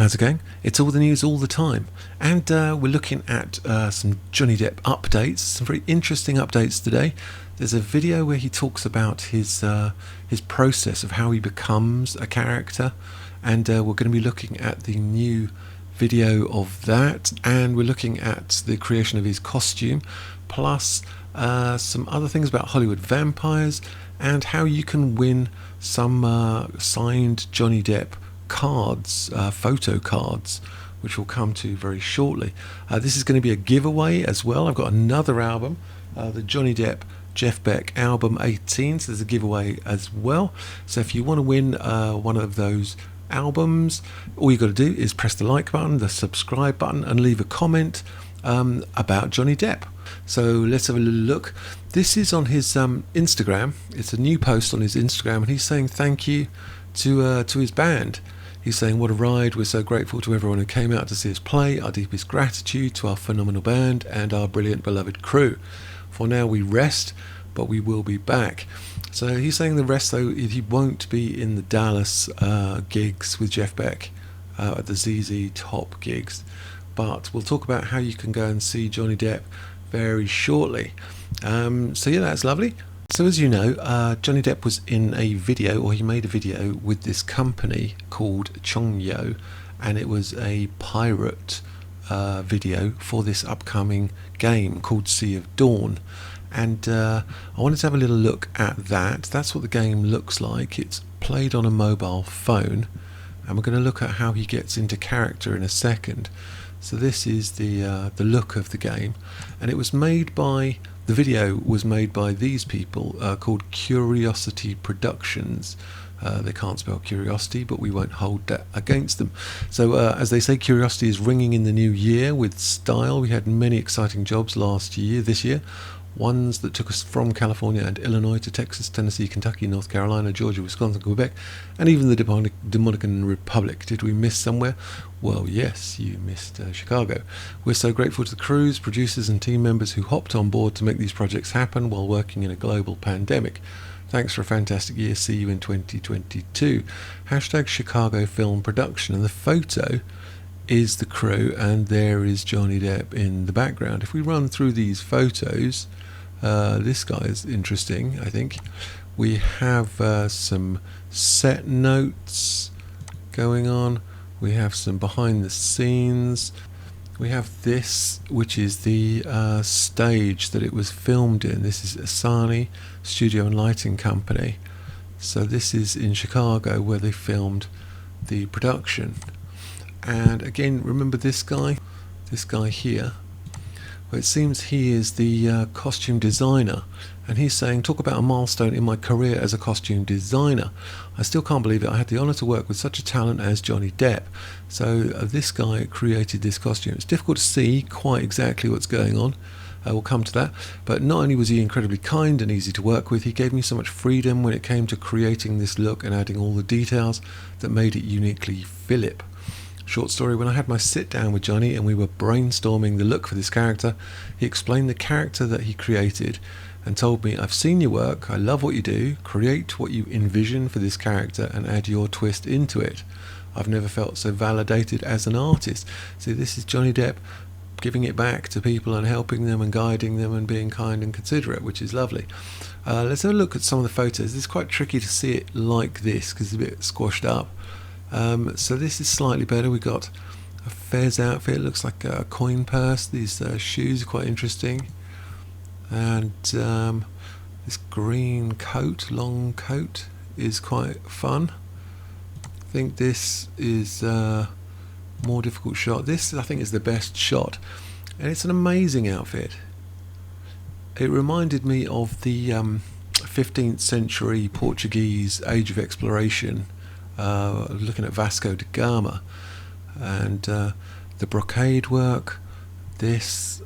How's it going? It's all the news all the time, and we're looking at some Johnny Depp updates, some very interesting updates today. There's a video where he talks about his process of how he becomes a character, and we're going to be looking at the new video of that, and we're looking at the creation of his costume, plus some other things about Hollywood vampires, and how you can win some signed Johnny Depp cards, photo cards, which we'll come to very shortly. This is going to be a giveaway as well. I've got another album, the Johnny Depp Jeff Beck album 18, so there's a giveaway as well. So if you want to win one of those albums, all you got to do is press the like button, the subscribe button, and leave a comment about Johnny Depp. So let's have a little look. This is on his Instagram. It's a new post on his Instagram, and he's saying thank you to his band. He's saying, what a ride, we're so grateful to everyone who came out to see us play, our deepest gratitude to our phenomenal band and our brilliant beloved crew. For now we rest, but we will be back. So he's saying the rest, though, he won't be in the Dallas gigs with Jeff Beck, at the ZZ Top gigs, but we'll talk about how you can go and see Johnny Depp very shortly. So yeah, that's lovely. So as you know, Johnny Depp was in a video, or he made a video with this company called Chongyo, and it was a pirate video for this upcoming game called Sea of Dawn. And I wanted to have a little look at that. That's what the game looks like. It's played on a mobile phone, and we're going to look at how he gets into character in a second. So this is the look of the game, and it was made by... The video was made by these people called Curiosity Productions. They can't spell curiosity, but we won't hold that against them. So as they say, curiosity is ringing in the new year with style. We had many exciting jobs this year. Ones that took us from California and Illinois to Texas, Tennessee, Kentucky, North Carolina, Georgia, Wisconsin, Quebec, and even the Dominican Republic. Did we miss somewhere? Well, yes, you missed Chicago. We're so grateful to the crews, producers and team members who hopped on board to make these projects happen while working in a global pandemic. Thanks for a fantastic year. See you in 2022. Hashtag Chicago Film Production. And the photo is the crew, and there is Johnny Depp in the background. If we run through these photos, this guy is interesting, I think. We have some set notes going on. We have some behind the scenes. We have this, which is the stage that it was filmed in. This is Asani Studio and Lighting Company. So this is in Chicago where they filmed the production. And again, remember this guy here? Well, it seems he is the costume designer, and he's saying, talk about a milestone in my career as a costume designer. I still can't believe it. I had the honour to work with such a talent as Johnny Depp. So this guy created this costume. It's difficult to see quite exactly what's going on. We'll come to that. But not only was he incredibly kind and easy to work with, he gave me so much freedom when it came to creating this look and adding all the details that made it uniquely Philip. Short story, when I had my sit down with Johnny and we were brainstorming the look for this character, he explained the character that he created and told me, I've seen your work, I love what you do, create what you envision for this character and add your twist into it. I've never felt so validated as an artist. See, this is Johnny Depp giving it back to people and helping them and guiding them and being kind and considerate, which is lovely. Let's have a look at some of the photos. It's quite tricky to see it like this because it's a bit squashed up. So this is slightly better. We've got a Fez outfit, it looks like a coin purse. These shoes are quite interesting, and this green coat, long coat, is quite fun. I think this is a more difficult shot. This, I think, is the best shot, and it's an amazing outfit. It reminded me of the 15th century Portuguese Age of Exploration, looking at Vasco da Gama, and the brocade work. This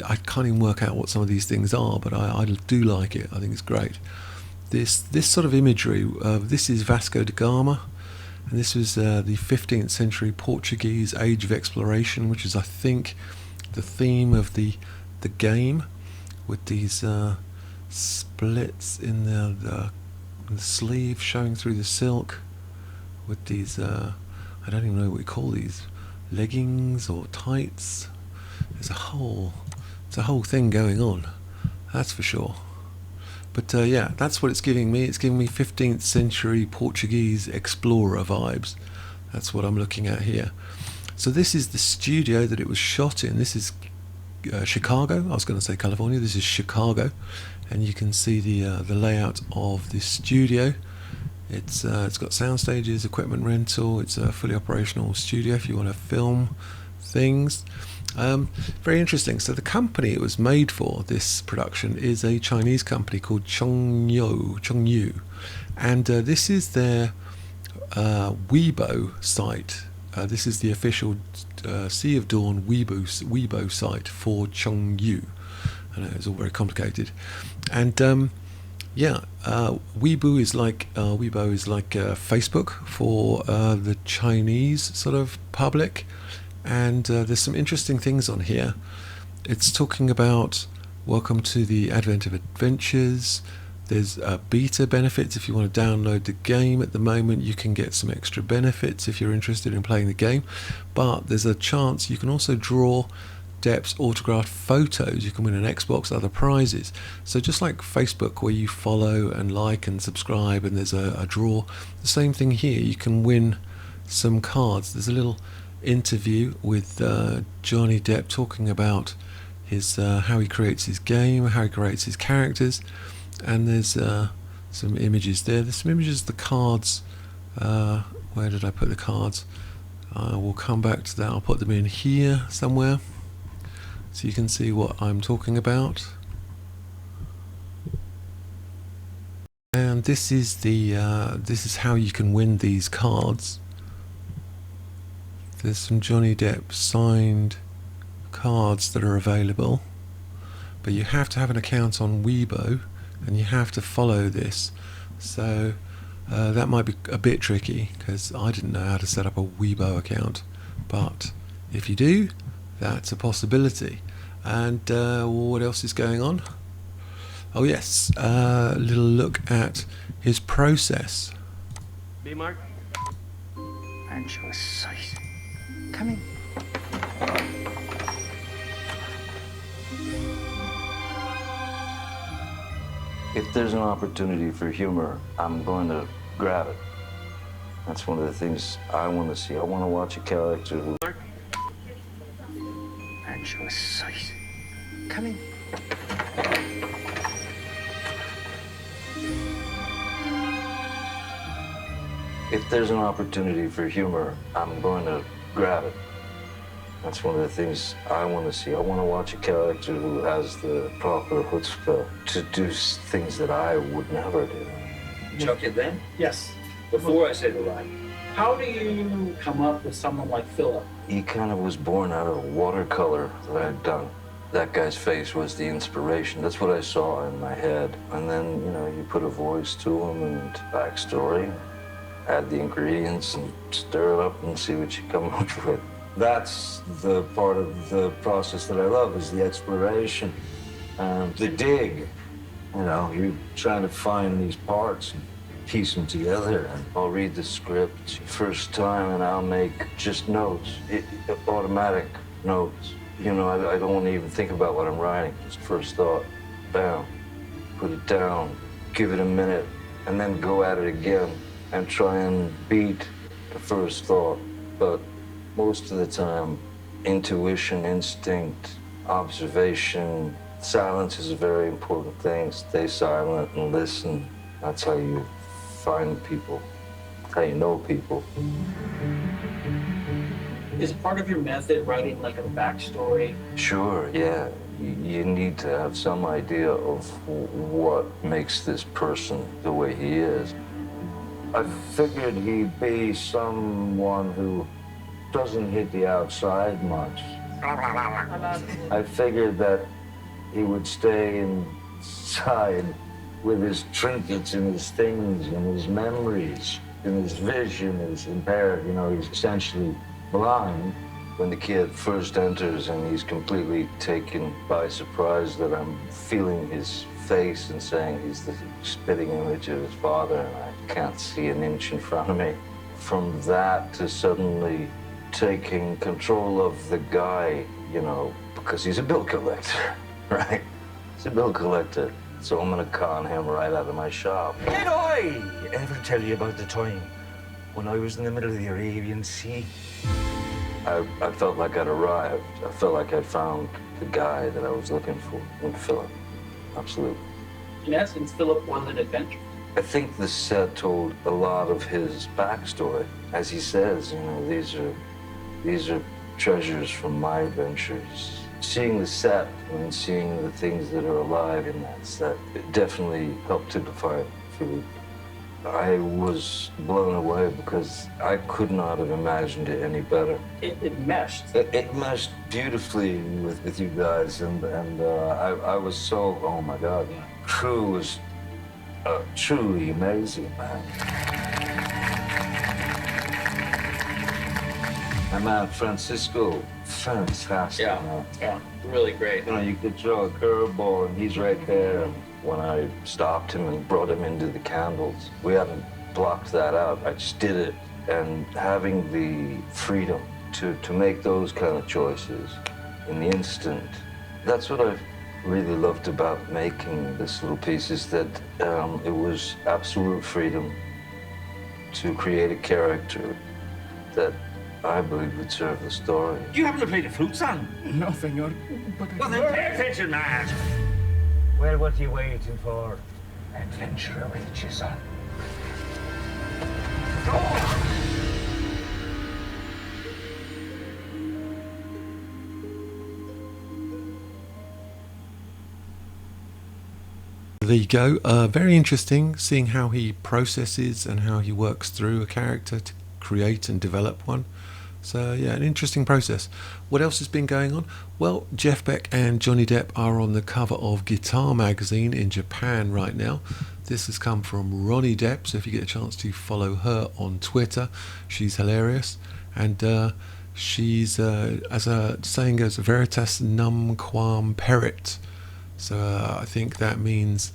I can't even work out what some of these things are, but I do like it. I think it's great. This sort of imagery. This is Vasco da Gama, and this was the 15th century Portuguese Age of Exploration, which is, I think, the theme of the game, with these splits in the sleeve showing through the silk, with these I don't even know what we call these, leggings or tights. There's a whole thing going on, that's for sure. But yeah, that's what it's giving me. It's giving me 15th century Portuguese explorer vibes. That's what I'm looking at here. So this is the studio that it was shot in. This is Chicago. I was going to say California. This is Chicago, and you can see the layout of this studio. It's got sound stages, equipment rental. It's a fully operational studio if you want to film things. Very interesting. So the company it was made for, this production, is a Chinese company called Chongyu, and this is their Weibo site. This is the official Sea of Dawn Weibo site for Chongyu. I know it's all very complicated, and yeah, Weibo is like Facebook for the Chinese sort of public. And there's some interesting things on here. It's talking about welcome to the advent of adventures. There's beta benefits. If you want to download the game at the moment, you can get some extra benefits if you're interested in playing the game. But there's a chance you can also draw Depp's autographed photos. You can win an Xbox, other prizes. So just like Facebook, where you follow and like and subscribe and there's a draw, the same thing here. You can win some cards. There's a little interview with Johnny Depp talking about his how he creates his game, how he creates his characters, and there's some images there. There's some images of the cards. Where did I put the cards? We'll come back to that. I'll put them in here somewhere so you can see what I'm talking about. And this is this is how you can win these cards. There's some Johnny Depp signed cards that are available, but you have to have an account on Weibo and you have to follow this. So that might be a bit tricky because I didn't know how to set up a Weibo account, but if you do, that's a possibility. And what else is going on? Oh yes, a little look at his process. B-Mark? Aren't you a sight? Come in. If there's an opportunity for humor, I'm going to grab it. That's one of the things I want to see. I want to watch a character who... Aren't you a sight? Come in. If there's an opportunity for humor, I'm going to grab it. That's one of the things I want to see. I want to watch a character who has the proper chutzpah to do things that I would never do. Chuck it then? Yes. Before I say the line. How do you come up with someone like Philip? He kind of was born out of a watercolor that I had done. That guy's face was the inspiration. That's what I saw in my head. And then, you know, you put a voice to him and backstory, add the ingredients and stir it up and see what you come up with. That's the part of the process that I love, is the exploration and the dig. You know, you're trying to find these parts and piece them together. And I'll read the script first time and I'll make just notes, automatic notes. You know, I don't even think about what I'm writing. Just first thought, bam, put it down, give it a minute, and then go at it again and try and beat the first thought. But most of the time, intuition, instinct, observation, silence is a very important thing. Stay silent and listen. That's how you find people, how you know people. Is part of your method writing like a backstory? Sure, yeah. You need to have some idea of what makes this person the way he is. I figured he'd be someone who doesn't hit the outside much. I figured that he would stay inside with his trinkets and his things and his memories, and his vision is impaired. You know, he's essentially blind. When the kid first enters and he's completely taken by surprise that I'm feeling his face and saying he's the spitting image of his father and I can't see an inch in front of me. from that to suddenly taking control of the guy, you know, because he's a bill collector, right? He's a bill collector. So I'm gonna con him right out of my shop. Did I ever tell you about the time when I was in the middle of the Arabian Sea? I felt like I'd arrived. I felt like I'd found the guy that I was looking for in Philip. Absolutely. In essence, Philip was an adventure. I think the set told a lot of his backstory. As he says, you know, these are treasures from my adventures. Seeing the set and seeing the things that are alive in that set, it definitely helped to define Philip. I was blown away because I could not have imagined it any better. It meshed. It meshed beautifully with you guys, and I was so, oh my God, crew was truly amazing, man. My man Francisco, fantastic. Man. Yeah, really great. You know, you could throw a curveball and he's right there. When I stopped him and brought him into the candles, we hadn't blocked that out. I just did it. And having the freedom to make those kind of choices in the instant, that's what I really loved about making this little piece, is that it was absolute freedom to create a character that I believe would serve the story. You haven't played a flute song? No, senor. But Well, then pay attention, man. Well, what are you waiting for? Adventure awaits you, son. There you go. Very interesting seeing how he processes and how he works through a character to create and develop one. So yeah, an interesting process. What else has been going on? Well, Jeff Beck and Johnny Depp are on the cover of Guitar magazine in Japan right now. This has come from Ronnie Depp, so if you get a chance to follow her on Twitter, she's hilarious. And she's, as a saying goes, veritas num quam perit. So I think that means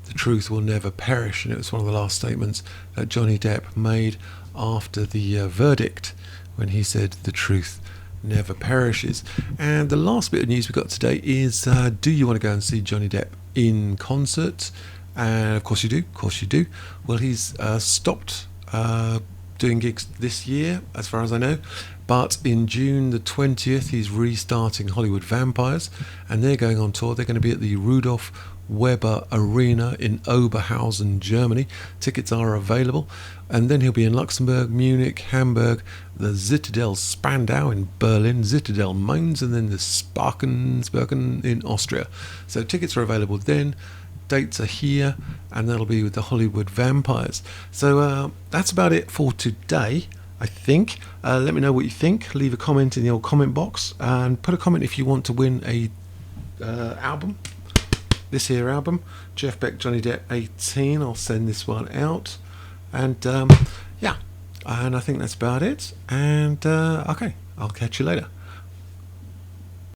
the truth will never perish, and it was one of the last statements that Johnny Depp made after the verdict, when he said the truth never perishes. And the last bit of news we got today is, do you want to go and see Johnny Depp in concert? And of course you do. Well, he's stopped doing gigs this year, as far as I know, but in June the 20th he's restarting Hollywood Vampires, and they're going on tour. They're going to be at the Rudolf Weber Arena in Oberhausen, Germany. Tickets are available. And then he'll be in Luxembourg, Munich, Hamburg, the Zitadel Spandau in Berlin, Zitadel Mainz, and then the Sparkensbergen in Austria. So tickets are available then. Dates are here, and that'll be with the Hollywood Vampires. So that's about it for today, I think. Let me know what you think. Leave a comment in the old comment box, and put a comment if you want to win a album. This here album, Jeff Beck, Johnny Depp 18. I'll send this one out. And yeah, and I think that's about it. And okay, I'll catch you later.